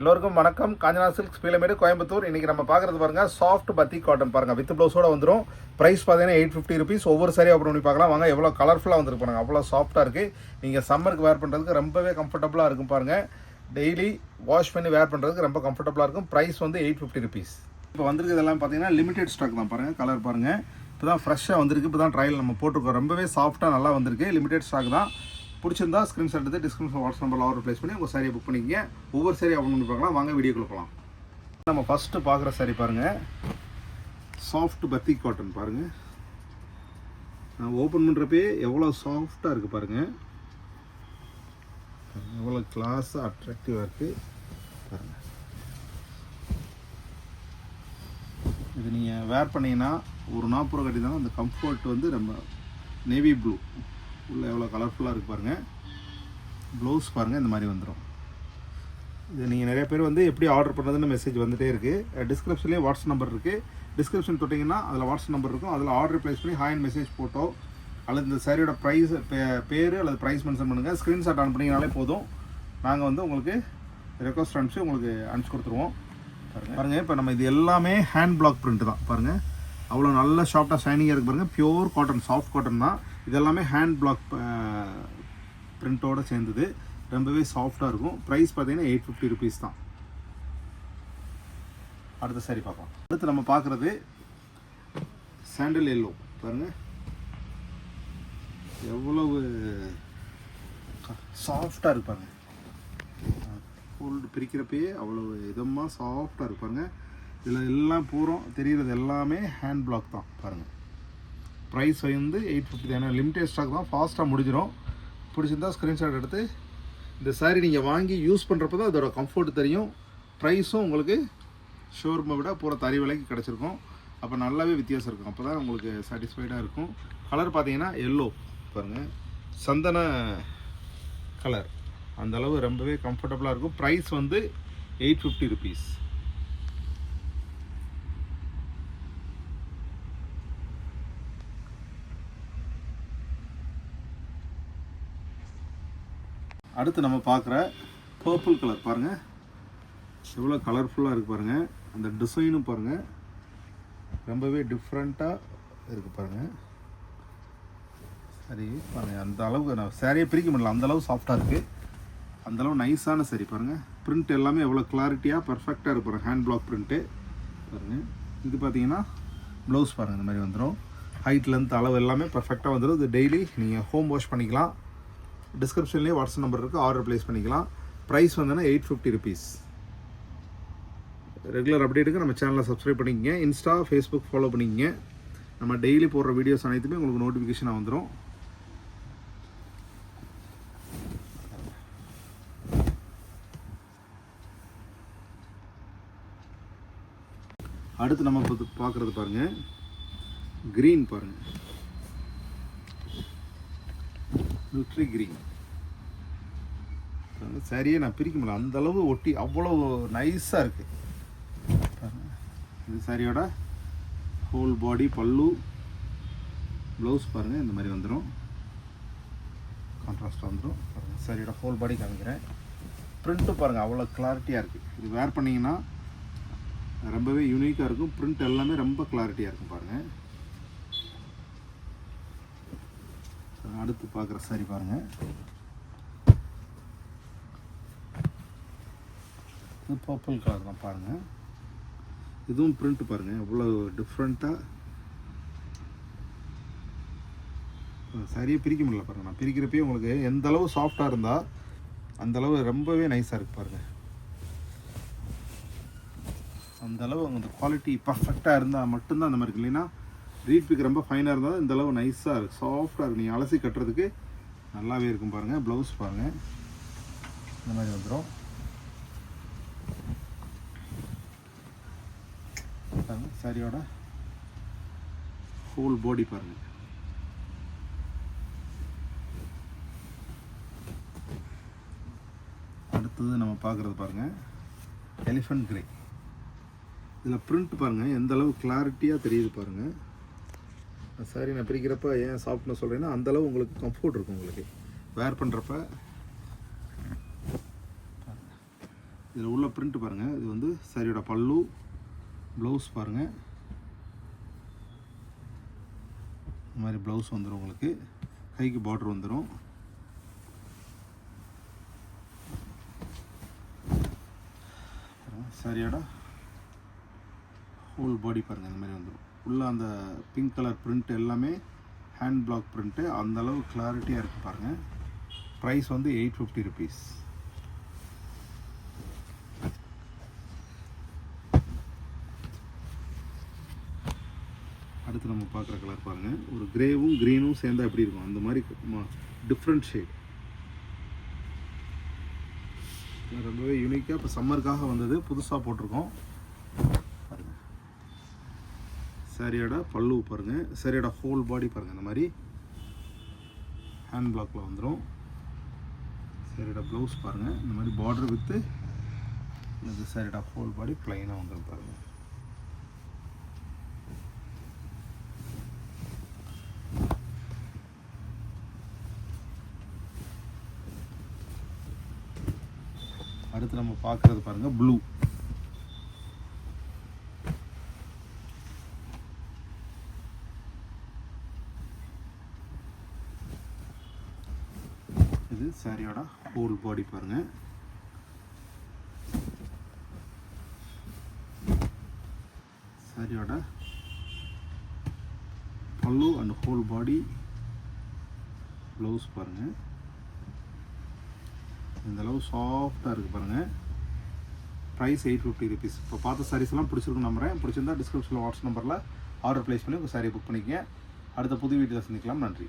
எல்லோருக்கும் வணக்கம். காஞ்சனா சில்க்ஸ் பீலமேடு கோயம்புத்தூர். இன்றைக்கி நம்ம பார்க்குறது பாருங்கள், சாஃப்ட் பத்தி காட்டன் பாருங்கள், வித் ப்ளவுஸோட வந்துடும். ப்ரைஸ் பார்த்தீங்கன்னா 850 ருபீஸ். ஒவ்வொரு சாரியாக ஓப்பன் பண்ணி பார்க்கலாம் வாங்க. எவ்வளோ கலர்ஃபுல்லாக வந்துருக்கு பாருங்கள், அவ்வளோ சாஃப்ட்டாக இருக்குது. நீங்கள் சம்மருக்கு வேர் பண்ணுறதுக்கு ரொம்பவே கம்ஃபர்டபுளாக இருக்கும் பாருங்கள். டெய்லி வாஷ் பண்ணி வேர் பண்ணுறதுக்கு ரொம்ப கம்ஃபர்டபுளாக இருக்கும். ப்ரைஸ் வந்து 850 ருபீஸ். இப்போ வந்திருக்கு எல்லாம் பார்த்தீங்கன்னா லிமிடெட் ஸ்டாக் தான் பாருங்கள். கலர் பாருங்கள், இப்போ தான் ஃப்ரெஷ்ஷாக வந்திருக்கு. இப்போ தான் ட்ரையல் நம்ம போட்டிருக்கோம். ரொம்பவே சாஃப்ட்டாக நல்லா வந்திருக்கு. லிமிடெட் ஸ்டாக் தான். பிடிச்சிருந்தா ஸ்க்ரீன்ஷாட் எடுத்து டிஸ்கிரிப்ஷன் வாட்ஸ்அப் நம்பரில் ஆர்டர் ப்ளேஸ் பண்ணி உங்கள் சாரியை புக் பண்ணிக்கங்க. ஒவ்வொரு சாரி ஓப்பன் பண்ணி பார்க்கலாம் வாங்க. வீடியோக்குள்ள போகலாம். நம்ம ஃபஸ்ட்டு பார்க்குற சாரி பாருங்கள், சாஃப்ட் பத்தி காட்டன் பாருங்கள். நான் ஓப்பன் பண்ணுறப்பே எவ்வளோ சாஃப்டாக இருக்குது பாருங்கள், எவ்வளோ கிளாஸாக அட்ராக்டிவாக இருக்குது பாருங்கள். இது நீங்கள் வேர் பண்ணிங்கன்னா ஒரு 40 ரூபா கட்டி தான். அந்த கம்ஃபர்ட் வந்து நம்ம நேவி ப்ளூ உள்ள எவ்வளோ கலர்ஃபுல்லாக இருக்குது பாருங்கள். ப்ளவுஸ் பாருங்கள், இந்த மாதிரி வந்துடும். இது நீங்கள் நிறைய பேர் வந்து எப்படி ஆர்டர் பண்ணுறதுன்னு மெசேஜ் வந்துகிட்டே இருக்குது. டிஸ்கிரிப்ஷன்லேயே வாட்ஸ்அப் நம்பர் இருக்குது. டிஸ்கிரிப்ஷன் தொட்டிங்கன்னா அதில் வாட்ஸ்அப் நம்பர் இருக்கும். அதில் ஆர்டர் ப்ளேஸ் பண்ணி ஹாய் மெசேஜ் போட்டோ அல்லது இந்த சாரியோட ப்ரைஸ் பேர் அல்லது ப்ரைஸ் மென்ஷன் பண்ணுங்கள். ஸ்க்ரீன்ஷாட் அனுப்புனீங்கனாலே போதும். நாங்கள் வந்து உங்களுக்கு ரெக்வஸ்ட் அனுப்பிச்சு உங்களுக்கு அனுப்பிச்சி கொடுத்துருவோம். பாருங்கள், இப்போ நம்ம இது எல்லாமே ஹேண்ட் பிளாக் பிரிண்ட் தான் பாருங்கள். அவ்வளோ நல்ல சாஃப்டாக ஷைனிங்காக இருக்குது பாருங்கள். பியூர் காட்டன், சாஃப்ட் காட்டன் தான். இது எல்லாமே ஹேண்ட் பிளாக் பிரிண்ட்டோடு சேர்ந்தது. ரொம்பவே சாஃப்டாக இருக்கும். ப்ரைஸ் பார்த்தீங்கன்னா 850 ருபீஸ் தான். அடுத்த சாரி பார்க்கலாம். அடுத்து நம்ம பார்க்குறது சாண்டல் எல்லோ பாருங்கள், எவ்வளவு சாஃப்டாக இருப்பாங்க. ஃபோல்டு பிரிக்கிறப்பயே அவ்வளோ இதமாக சாஃப்டாக இருப்பாங்க. இதில் எல்லாம் பூரம் தெரிகிறது எல்லாமே ஹேண்ட் பிளாக் தான் பாருங்கள். ப்ரைஸ் வந்து 850 தான். ஏன்னா லிமிடெட் ஸ்டாக் தான், ஃபாஸ்ட்டாக முடிஞ்சிடும். பிடிச்சிருந்தா ஸ்க்ரீன்ஷாட் எடுத்து இந்த சாரீ நீங்கள் வாங்கி யூஸ் பண்ணுறப்ப தான் அதோட கம்ஃபர்ட் தெரியும். ப்ரைஸும் உங்களுக்கு ஷோரூமை விட பூரா தறி விலைக்கு கிடச்சிருக்கும். அப்போ நல்லாவே வித்தியாசம் இருக்கும். அப்போ தான் உங்களுக்கு சாட்டிஸ்ஃபைடாக இருக்கும். கலர் பார்த்தீங்கன்னா எல்லோ பாருங்கள், சந்தன கலர். அந்தளவு ரொம்பவே கம்ஃபர்டபுளாக இருக்கும். ப்ரைஸ் வந்து 850 ருபீஸ். அடுத்து நம்ம பார்க்குற பர்பிள் கலர் பாருங்கள், எவ்வளோ கலர்ஃபுல்லாக இருக்குது பாருங்கள். அந்த டிசைனும் பாருங்கள், ரொம்பவே டிஃப்ரெண்ட்டாக இருக்குது பாருங்கள். சரி பாருங்கள், அந்த அளவுக்கு நான் சாரியை பிரிக்க முடியல, அந்தளவு சாஃப்டாக இருக்குது. அந்தளவு நைஸான சரி பாருங்கள். பிரிண்ட் எல்லாமே எவ்வளோ கிளாரிட்டியாக பர்ஃபெக்டாக இருக்குது பாருங்கள். ஹேண்ட் பிளாக் பிரிண்ட்டு பாருங்கள். இது பார்த்தீங்கன்னா ப்ளவுஸ் பாருங்கள், இந்த மாதிரி வந்துடும். ஹைட் லென்த் அளவு எல்லாமே பர்ஃபெக்டாக வந்துடும். இது டெய்லி நீங்கள் ஹோம் வாஷ் பண்ணிக்கலாம். டிஸ்கிரிப்ஷன்லேயே வாட்ஸ்அப் நம்பர் இருக்குது, ஆர்டர் ப்ளேஸ் பண்ணிக்கலாம். ப்ரைஸ் வந்துன்னா 850 ருபீஸ். ரெகுலர் அப்டேட்டுக்கு நம்ம சேனலை சப்ஸ்கிரைப் பண்ணிக்கங்க. இன்ஸ்டா, ஃபேஸ்புக் ஃபாலோ பண்ணிக்கங்க. நம்ம டெய்லி போடுற வீடியோஸ் அனைத்துமே உங்களுக்கு நோட்டிஃபிகேஷனாக வந்துடும். அடுத்து நம்ம பார்க்குறது பாருங்கள், க்ரீன் பாருங்கள், நியூட்ரி க்ரீன். சரியே நான் பிரிக்க முடியல, அந்தளவு ஒட்டி அவ்வளோ நைஸாக இருக்குது. இது சாரியோட ஹோல் பாடி பல்லு, ப்ளவுஸ் பாருங்கள், இந்த மாதிரி வந்துடும். கான்ட்ராஸ்டாக வந்துடும் பாருங்கள். சாரியோட ஹோல் பாடி காமிக்கிறேன். ப்ரிண்ட்டு பாருங்கள், அவ்வளோ கிளாரிட்டியாக இருக்குது. இது வேர் பண்ணிங்கன்னா ரொம்பவே யூனிக்காக இருக்கும். ப்ரிண்ட் எல்லாமே ரொம்ப கிளாரிட்டியாக இருக்கும் பாருங்கள். அடுத்து பார்க்குற சாரி பாருங்கள், இது பர்பிள் கலர் தான் பாருங்கள். இதுவும் பிரிண்ட் பாருங்கள், எவ்வளோ டிஃப்ரெண்ட்டாக. சரியாக பிரிக்க முடியல பாருங்கள். நான் பிரிக்கிறப்பே உங்களுக்கு எந்த அளவு சாஃப்டாக இருந்தால் அந்தளவு ரொம்பவே நைஸாக இருக்குது பாருங்கள். அந்தளவு அந்த குவாலிட்டி பர்ஃபெக்டாக இருந்தால் மட்டும்தான் அந்த மாதிரி இருக்குது. இல்லைன்னா ரீட் பிக் ரொம்ப ஃபைனாக இருந்தால் இந்த அளவு நைஸாக இருக்குது, சாஃப்டாக இருக்குது. நீங்கள் அலசி கட்டுறதுக்கு நல்லாவே இருக்கும் பாருங்கள். ப்ளவுஸ் பாருங்கள், இந்த மாதிரி வந்துடும். பாருங்கள், சாரியோட ஹோல் பாடி பாருங்கள். அடுத்தது நம்ம பார்க்குறது பாருங்கள், எலிஃபண்ட் கிரே. இதில் பிரிண்ட் பாருங்கள், எந்த அளவு கிளாரிட்டியாக தெரியுது பாருங்கள். சாரி நான் பிரிக்கிறப்ப ஏன் சாஃப்ட்னு சொல்கிறேன்னா அந்தளவு உங்களுக்கு கம்ஃபர்ட் இருக்கும். உங்களுக்கு வேர் பண்ணுறப்ப இதில் உள்ள பிரிண்ட் பாருங்கள். இது வந்து சாரியோட பல்லு. ப்ளவுஸ் பாருங்கள். இந்த மாதிரி ப்ளவுஸ் வந்துடும் உங்களுக்கு. கைக்கு பார்டர் வந்துடும். சாரியோட ஹோல் பாடி பாருங்கள். இந்த மாதிரி வந்துடும். உள்ள அந்த பிங்க் கலர் பிரிண்ட் எல்லாமே ஹேண்ட் பிளாக் பிரிண்ட்டு. அந்தளவு கிளாரிட்டியாக இருக்குது பாருங்கள். ப்ரைஸ் வந்து 850 rupees. அடுத்து நம்ம பார்க்குற கலர் பாருங்கள். ஒரு கிரேவும் க்ரீனும் சேர்ந்தா எப்படி இருக்கும் அந்த மாதிரி டிஃப்ரெண்ட் ஷேட். ரொம்பவே யூனிக்காக இப்போ சம்மருக்காக வந்தது, புதுசாக போட்டிருக்கோம் பாருங்கள். சாரியோட பல்லு பாருங்கள். சாரியோட ஹோல் பாடி பாருங்கள். இந்த மாதிரி ஹேண்ட் பிளாக்கில் வந்துடும். சாரியோட ப்ளவுஸ் பாருங்கள். இந்த மாதிரி பார்டர் வித்து இந்த சாரியோட ஹோல் பாடி ப்ளைனாக வந்துடும் பாருங்கள். அடுத்து நம்ம பார்க்குறது பாருங்கள் ப்ளூ. இது சாரியோட ஹோல் பாடி பாருங்கள். சாரியோட பல்லு அண்ட் ஹோல் பாடி. ப்ளவுஸ் பாருங்கள். இந்தளவு சாஃப்டாக இருக்குது பாருங்கள். Price 850 rupees. இப்போ பார்த்த சாரீஸ்லாம் பிடிச்சிருக்குன்னு நம்புகிறேன். பிடிச்சிருந்தா டிஸ்கிரிப்ஷனில் வாட்ஸ்அப் நம்பரில் ஆர்டர் ப்ளேஸ் பண்ணி உங்கள் சாரியை புக் பண்ணிக்கங்க. அடுத்த புது வீடியோவில் சந்திக்கலாம். நன்றி.